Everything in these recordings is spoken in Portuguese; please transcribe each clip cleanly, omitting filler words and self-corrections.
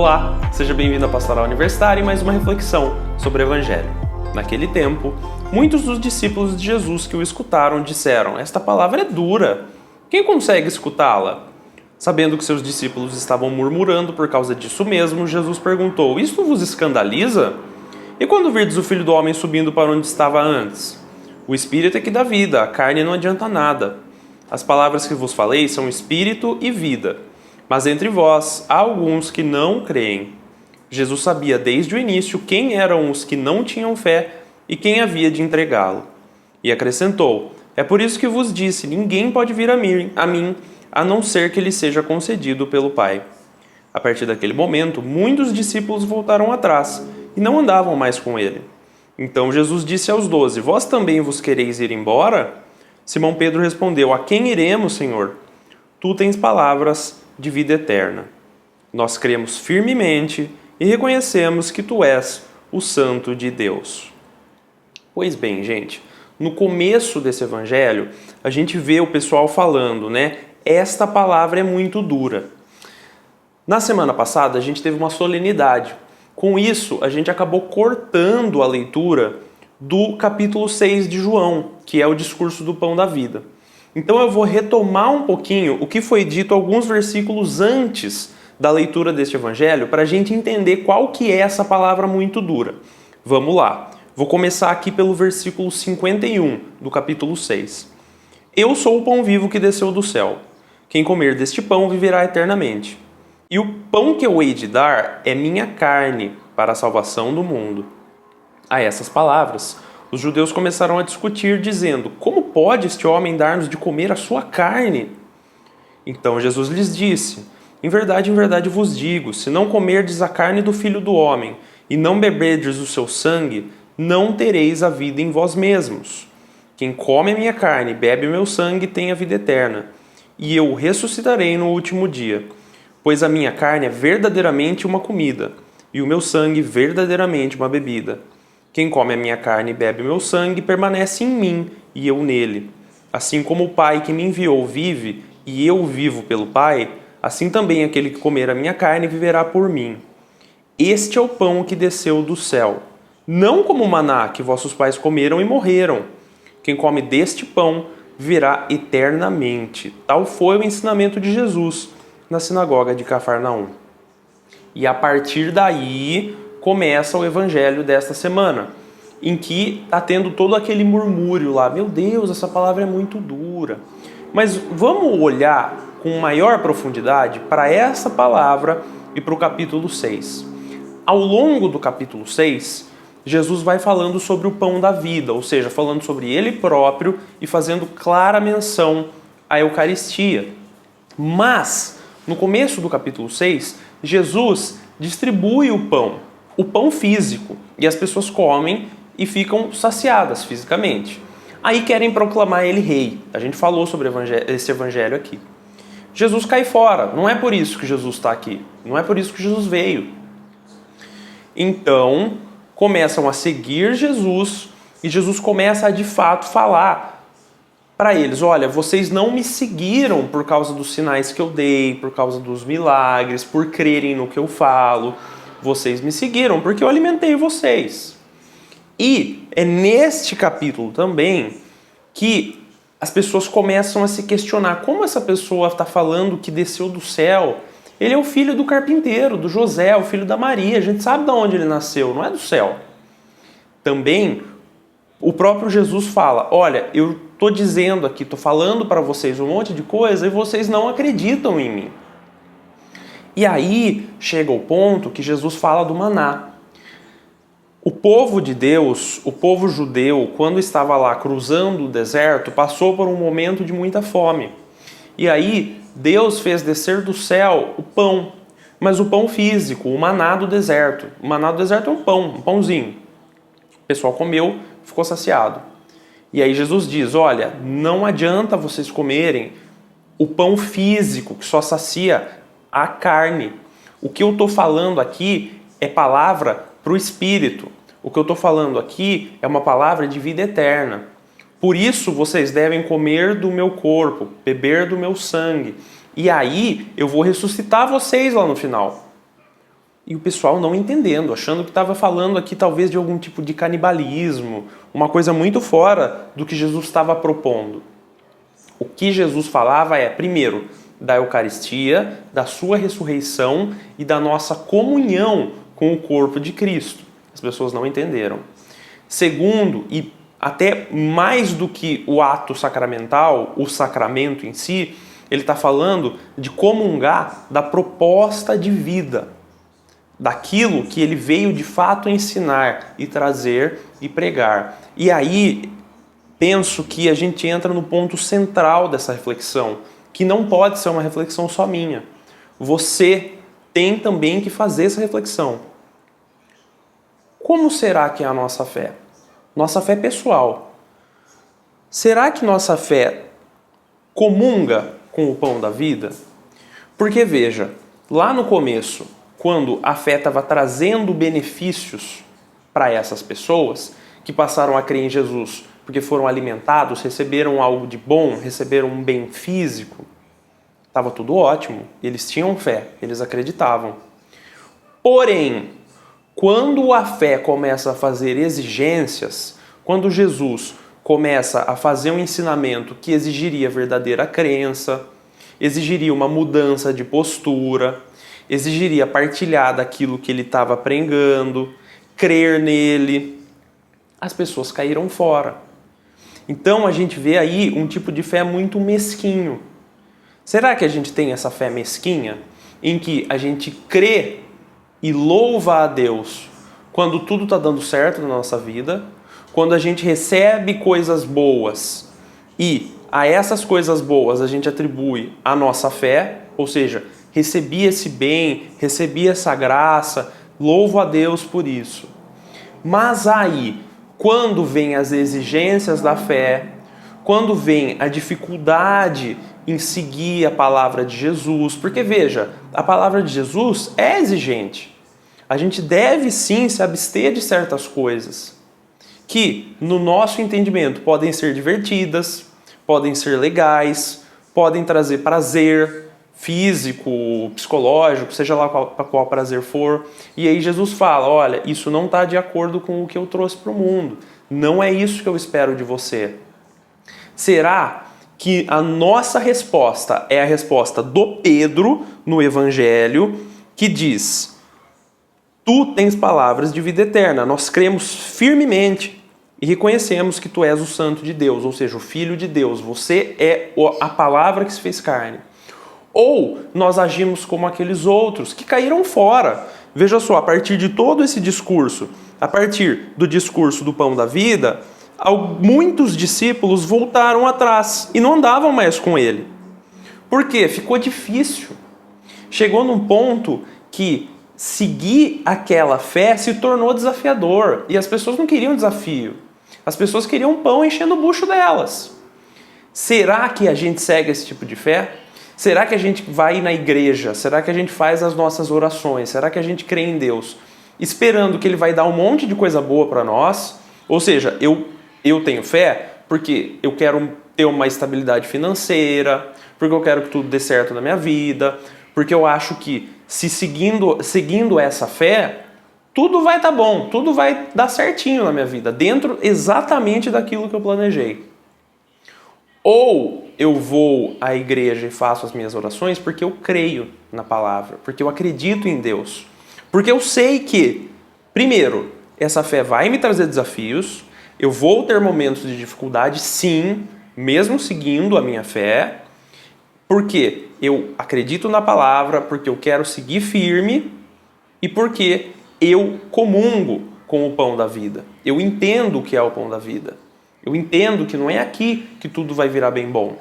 Olá, seja bem-vindo à Pastoral Universitária e mais uma reflexão sobre o Evangelho. Naquele tempo, muitos dos discípulos de Jesus que o escutaram disseram: "Esta palavra é dura. Quem consegue escutá-la?" Sabendo que seus discípulos estavam murmurando por causa disso mesmo, Jesus perguntou: "Isto vos escandaliza? E quando virdes o Filho do Homem subindo para onde estava antes? O Espírito é que dá vida, a carne não adianta nada. As palavras que vos falei são Espírito e vida. Mas entre vós há alguns que não creem." Jesus sabia desde o início quem eram os que não tinham fé e quem havia de entregá-lo. E acrescentou: "É por isso que vos disse, ninguém pode vir a mim, a não ser que lhe seja concedido pelo Pai." A partir daquele momento, muitos discípulos voltaram atrás e não andavam mais com ele. Então Jesus disse aos 12: "Vós também vos quereis ir embora?" Simão Pedro respondeu: "A quem iremos, Senhor? Tu tens palavras de vida eterna. Nós cremos firmemente e reconhecemos que tu és o Santo de Deus." Pois bem, gente, no começo desse evangelho, a gente vê o pessoal falando, né? Esta palavra é muito dura. Na semana passada, a gente teve uma solenidade. Com isso, a gente acabou cortando a leitura do capítulo 6 de João, que é o discurso do pão da vida. Então eu vou retomar um pouquinho o que foi dito alguns versículos antes da leitura deste evangelho para a gente entender qual que é essa palavra muito dura. Vamos lá. Vou começar aqui pelo versículo 51 do capítulo 6. "Eu sou o pão vivo que desceu do céu. Quem comer deste pão viverá eternamente. E o pão que eu hei de dar é minha carne para a salvação do mundo." A essas palavras, os judeus começaram a discutir, dizendo: "Como pode este homem dar-nos de comer a sua carne?" Então Jesus lhes disse: em verdade vos digo, se não comerdes a carne do Filho do Homem e não beberdes o seu sangue, não tereis a vida em vós mesmos. Quem come a minha carne e bebe o meu sangue tem a vida eterna, e eu o ressuscitarei no último dia. Pois a minha carne é verdadeiramente uma comida, e o meu sangue verdadeiramente uma bebida. Quem come a minha carne e bebe o meu sangue permanece em mim e eu nele. Assim como o Pai que me enviou vive e eu vivo pelo Pai, assim também aquele que comer a minha carne viverá por mim. Este é o pão que desceu do céu, não como o maná que vossos pais comeram e morreram. Quem come deste pão viverá eternamente. Tal foi o ensinamento de Jesus na sinagoga de Cafarnaum. E a partir daí começa o evangelho desta semana, em que está tendo todo aquele murmúrio lá. Meu Deus, essa palavra é muito dura. Mas vamos olhar com maior profundidade para essa palavra e para o capítulo 6. Ao longo do capítulo 6, Jesus vai falando sobre o pão da vida, ou seja, falando sobre ele próprio e fazendo clara menção à Eucaristia. Mas, no começo do capítulo 6, Jesus distribui o pão físico, e as pessoas comem e ficam saciadas fisicamente. Aí querem proclamar ele rei. A gente falou sobre esse evangelho aqui. Jesus cai fora. Não é por isso que Jesus está aqui. Não é por isso que Jesus veio. Então, começam a seguir Jesus e Jesus começa a de fato falar para eles: olha, vocês não me seguiram por causa dos sinais que eu dei, por causa dos milagres, por crerem no que eu falo. Vocês me seguiram porque eu alimentei vocês. E é neste capítulo também que as pessoas começam a se questionar: como essa pessoa está falando que desceu do céu? Ele é o filho do carpinteiro, do José, o filho da Maria. A gente sabe de onde ele nasceu, não é do céu. Também, o próprio Jesus fala: olha, eu estou dizendo aqui, estou falando para vocês um monte de coisa e vocês não acreditam em mim. E aí chega o ponto que Jesus fala do maná. O povo de Deus, o povo judeu, quando estava lá cruzando o deserto, passou por um momento de muita fome. E aí Deus fez descer do céu o pão, mas o pão físico, o maná do deserto. O maná do deserto é um pãozinho. O pessoal comeu, ficou saciado. E aí Jesus diz: olha, não adianta vocês comerem o pão físico, que só sacia a carne. O que eu estou falando aqui é palavra para o Espírito. O que eu estou falando aqui é uma palavra de vida eterna. Por isso vocês devem comer do meu corpo, beber do meu sangue. E aí eu vou ressuscitar vocês lá no final. E o pessoal não entendendo, achando que estava falando aqui talvez de algum tipo de canibalismo, uma coisa muito fora do que Jesus estava propondo. O que Jesus falava é, primeiro, da Eucaristia, da sua ressurreição e da nossa comunhão com o corpo de Cristo. As pessoas não entenderam. Segundo, e até mais do que o ato sacramental, o sacramento em si, ele está falando de comungar da proposta de vida, daquilo que ele veio de fato ensinar e trazer e pregar. E aí, penso que a gente entra no ponto central dessa reflexão, que não pode ser uma reflexão só minha. Você tem também que fazer essa reflexão. Como será que é a nossa fé? Nossa fé pessoal. Será que nossa fé comunga com o pão da vida? Porque veja, lá no começo, quando a fé estava trazendo benefícios para essas pessoas que passaram a crer em Jesus, porque foram alimentados, receberam algo de bom, receberam um bem físico, estava tudo ótimo, eles tinham fé, eles acreditavam. Porém, quando a fé começa a fazer exigências, quando Jesus começa a fazer um ensinamento que exigiria verdadeira crença, exigiria uma mudança de postura, exigiria partilhar daquilo que ele estava pregando, crer nele, as pessoas caíram fora. Então a gente vê aí um tipo de fé muito mesquinho. Será que a gente tem essa fé mesquinha em que a gente crê e louva a Deus quando tudo está dando certo na nossa vida, quando a gente recebe coisas boas e a essas coisas boas a gente atribui a nossa fé, ou seja, recebi esse bem, recebi essa graça, louvo a Deus por isso. Mas aí, quando vem as exigências da fé, quando vem a dificuldade em seguir a palavra de Jesus, porque veja, a palavra de Jesus é exigente. A gente deve sim se abster de certas coisas que, no nosso entendimento, podem ser divertidas, podem ser legais, podem trazer prazer físico, psicológico, seja lá qual prazer for. E aí Jesus fala, olha, isso não está de acordo com o que eu trouxe para o mundo. Não é isso que eu espero de você. Será que a nossa resposta é a resposta do Pedro no Evangelho, que diz, tu tens palavras de vida eterna. Nós cremos firmemente e reconhecemos que tu és o Santo de Deus, ou seja, o Filho de Deus. Você é a palavra que se fez carne. Ou nós agimos como aqueles outros que caíram fora. Veja só, a partir de todo esse discurso, a partir do discurso do pão da vida, muitos discípulos voltaram atrás e não andavam mais com ele. Por quê? Ficou difícil. Chegou num ponto que seguir aquela fé se tornou desafiador e as pessoas não queriam desafio. As pessoas queriam pão enchendo o bucho delas. Será que a gente segue esse tipo de fé? Será que a gente vai na igreja? Será que a gente faz as nossas orações? Será que a gente crê em Deus? Esperando que Ele vai dar um monte de coisa boa para nós? Ou seja, eu tenho fé porque eu quero ter uma estabilidade financeira, porque eu quero que tudo dê certo na minha vida, porque eu acho que se seguindo essa fé, tudo vai estar bom, tudo vai dar certinho na minha vida, dentro exatamente daquilo que eu planejei. Ou eu vou à igreja e faço as minhas orações porque eu creio na palavra, porque eu acredito em Deus. Porque eu sei que, primeiro, essa fé vai me trazer desafios, eu vou ter momentos de dificuldade, sim, mesmo seguindo a minha fé, porque eu acredito na palavra, porque eu quero seguir firme e porque eu comungo com o pão da vida. Eu entendo o que é o pão da vida. Eu entendo que não é aqui que tudo vai virar bem bom.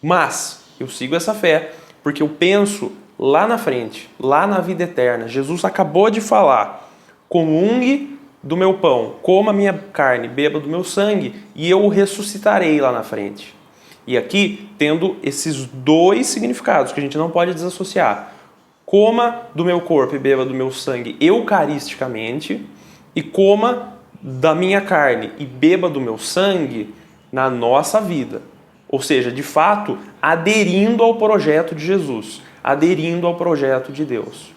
Mas eu sigo essa fé porque eu penso lá na frente, lá na vida eterna. Jesus acabou de falar, comungue do meu pão, coma a minha carne, beba do meu sangue e eu o ressuscitarei lá na frente. E aqui, tendo esses dois significados que a gente não pode desassociar. Coma do meu corpo e beba do meu sangue eucaristicamente e coma da minha carne e beba do meu sangue na nossa vida. Ou seja, de fato, aderindo ao projeto de Jesus, aderindo ao projeto de Deus.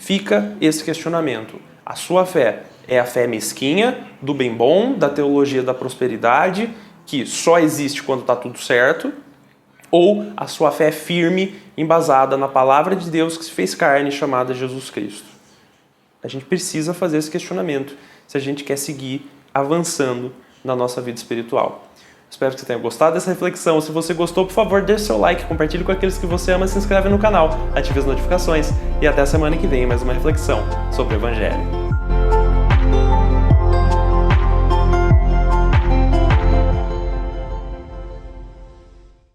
fica esse questionamento. A sua fé é a fé mesquinha, do bem bom, da teologia da prosperidade, que só existe quando está tudo certo, ou a sua fé é firme, embasada na palavra de Deus que se fez carne, chamada Jesus Cristo? A gente precisa fazer esse questionamento se a gente quer seguir avançando na nossa vida espiritual. Espero que você tenha gostado dessa reflexão. Se você gostou, por favor, deixe seu like, compartilhe com aqueles que você ama, se inscreve no canal, ative as notificações e até a semana que vem mais uma reflexão sobre o Evangelho.